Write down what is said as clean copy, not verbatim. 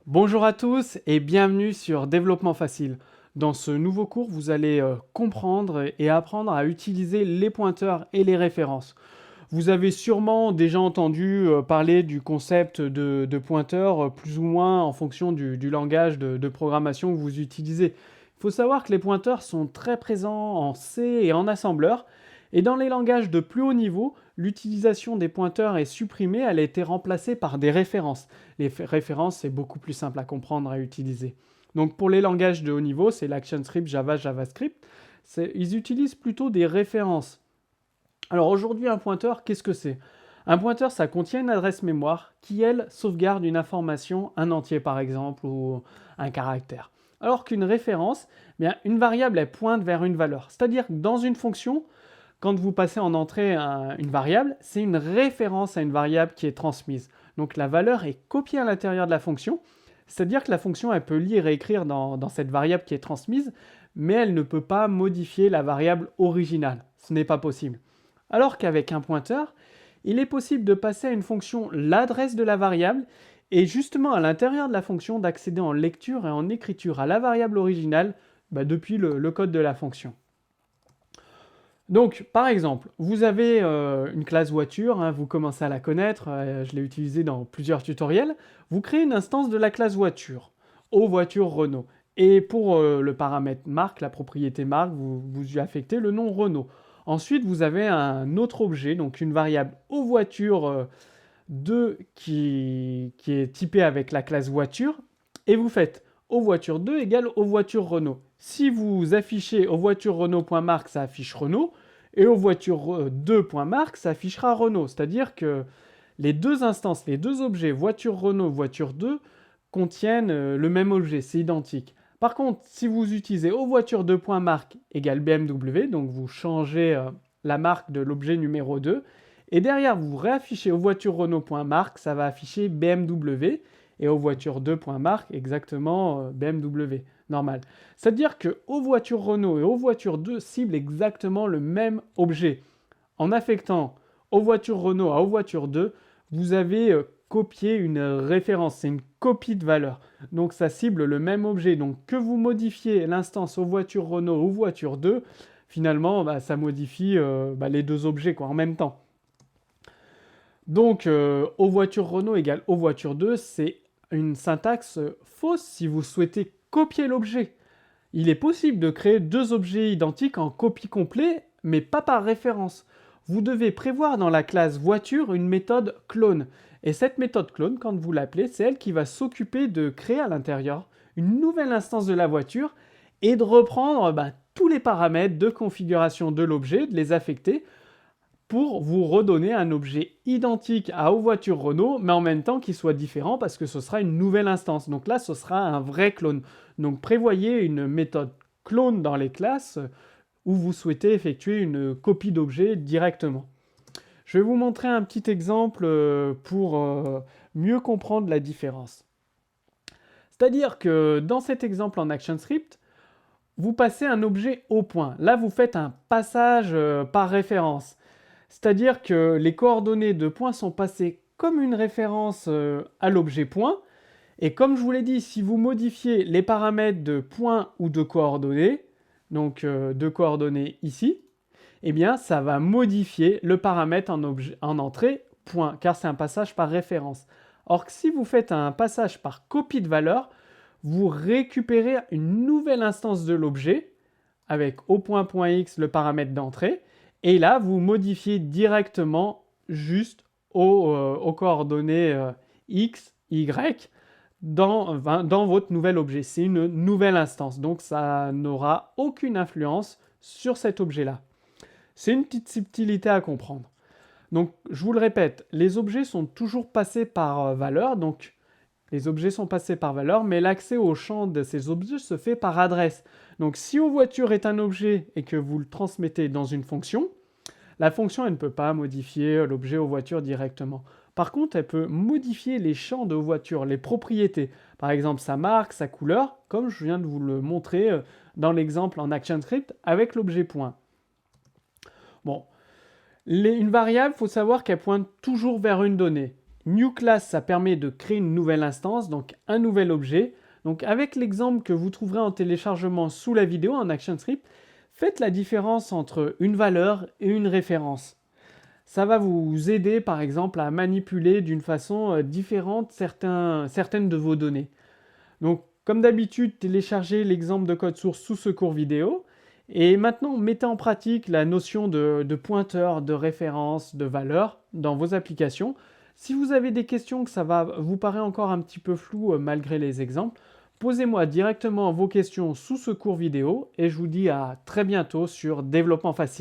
Bonjour à tous et bienvenue sur Développement Facile. Dans ce nouveau cours, vous allez comprendre et apprendre à utiliser les pointeurs et les références. Vous avez sûrement déjà entendu parler du concept de pointeur, plus ou moins en fonction du langage de programmation que vous utilisez. Il faut savoir que les pointeurs sont très présents en C et en assembleur. Et dans les langages de plus haut niveau, l'utilisation des pointeurs est supprimée, elle a été remplacée par des références. Les références, c'est beaucoup plus simple à comprendre, à utiliser. Donc pour les langages de haut niveau, c'est l'ActionScript, Java, JavaScript. Ils utilisent plutôt des références. Alors aujourd'hui, un pointeur, qu'est-ce que c'est? Un pointeur, ça contient une adresse mémoire qui, elle, sauvegarde une information, un entier par exemple, ou un caractère. Alors qu'une référence, eh bien, une variable, elle pointe vers une valeur. C'est-à-dire que dans une fonction, quand vous passez en entrée une variable, c'est une référence à une variable qui est transmise. Donc la valeur est copiée à l'intérieur de la fonction, c'est-à-dire que la fonction, elle peut lire et écrire dans cette variable qui est transmise, mais elle ne peut pas modifier la variable originale. Ce n'est pas possible. Alors qu'avec un pointeur, il est possible de passer à une fonction l'adresse de la variable et justement à l'intérieur de la fonction d'accéder en lecture et en écriture à la variable originale depuis le code de la fonction. Donc, par exemple, vous avez une classe voiture, hein, vous commencez à la connaître, je l'ai utilisée dans plusieurs tutoriels. Vous créez une instance de la classe voiture, aux voitures Renault. Et pour le paramètre marque, la propriété marque, vous lui affectez le nom Renault. Ensuite, vous avez un autre objet, donc une variable aux voitures 2 qui est typée avec la classe voiture, et vous faites aux voitures 2 égale aux voitures Renault. Si vous affichez aux voitures Renault.marque, ça affiche Renault, et aux voitures 2.marque, ça affichera Renault. C'est-à-dire que les deux instances, les deux objets, voiture Renault, voiture 2, contiennent le même objet, c'est identique. Par contre, si vous utilisez aux voitures 2.marque égale BMW, donc vous changez la marque de l'objet numéro 2, et derrière vous réaffichez aux voitures Renault.marque, ça va afficher BMW, et aux voitures 2.marque exactement BMW, normal. C'est-à-dire que aux voitures Renault et aux voitures 2 ciblent exactement le même objet. En affectant aux voitures Renault à aux voitures 2, vous avez copié une référence, c'est une copie de valeur. Donc ça cible le même objet. Donc que vous modifiez l'instance aux voitures Renault ou aux voitures 2, finalement ça modifie les deux objets en même temps. Donc aux voitures Renault égale aux voitures 2, c'est une syntaxe fausse si vous souhaitez copier l'objet. Il est possible de créer deux objets identiques en copie complet, mais pas par référence. Vous devez prévoir dans la classe voiture une méthode clone. Et cette méthode clone, quand vous l'appelez, c'est elle qui va s'occuper de créer à l'intérieur une nouvelle instance de la voiture et de reprendre tous les paramètres de configuration de l'objet, de les affecter pour vous redonner un objet identique aux voitures Renault, mais en même temps qui soit différent parce que ce sera une nouvelle instance. Donc là, ce sera un vrai clone. Donc prévoyez une méthode clone dans les classes où vous souhaitez effectuer une copie d'objet directement. Je vais vous montrer un petit exemple pour mieux comprendre la différence. C'est-à-dire que dans cet exemple en ActionScript, vous passez un objet au point. Là, vous faites un passage par référence. C'est-à-dire que les coordonnées de point sont passées comme une référence à l'objet point. Et comme je vous l'ai dit, si vous modifiez les paramètres de point ou de coordonnées, donc de coordonnées ici, eh bien ça va modifier le paramètre en entrée point, car c'est un passage par référence. Or que si vous faites un passage par copie de valeur, vous récupérez une nouvelle instance de l'objet avec au point.x le paramètre d'entrée, et là vous modifiez directement juste aux coordonnées x, y dans votre nouvel objet. C'est une nouvelle instance, donc ça n'aura aucune influence sur cet objet-là. C'est une petite subtilité à comprendre. Donc je vous le répète, les objets sont toujours passés par valeur, donc les objets sont passés par valeur, mais l'accès au champ de ces objets se fait par adresse. Donc si aux voitures est un objet et que vous le transmettez dans une fonction, la fonction elle ne peut pas modifier l'objet aux voitures directement. Par contre, elle peut modifier les champs de voiture, les propriétés. Par exemple, sa marque, sa couleur, comme je viens de vous le montrer dans l'exemple en ActionScript avec l'objet point. Bon, une variable, il faut savoir qu'elle pointe toujours vers une donnée. New class, ça permet de créer une nouvelle instance, donc un nouvel objet. Donc avec l'exemple que vous trouverez en téléchargement sous la vidéo en ActionScript, faites la différence entre une valeur et une référence. Ça va vous aider par exemple à manipuler d'une façon différente certaines de vos données. Donc comme d'habitude, téléchargez l'exemple de code source sous ce cours vidéo. Et maintenant, mettez en pratique la notion de pointeur, de référence, de valeur dans vos applications. Si vous avez des questions que ça va vous paraît encore un petit peu flou malgré les exemples, posez-moi directement vos questions sous ce cours vidéo et je vous dis à très bientôt sur Développement Facile.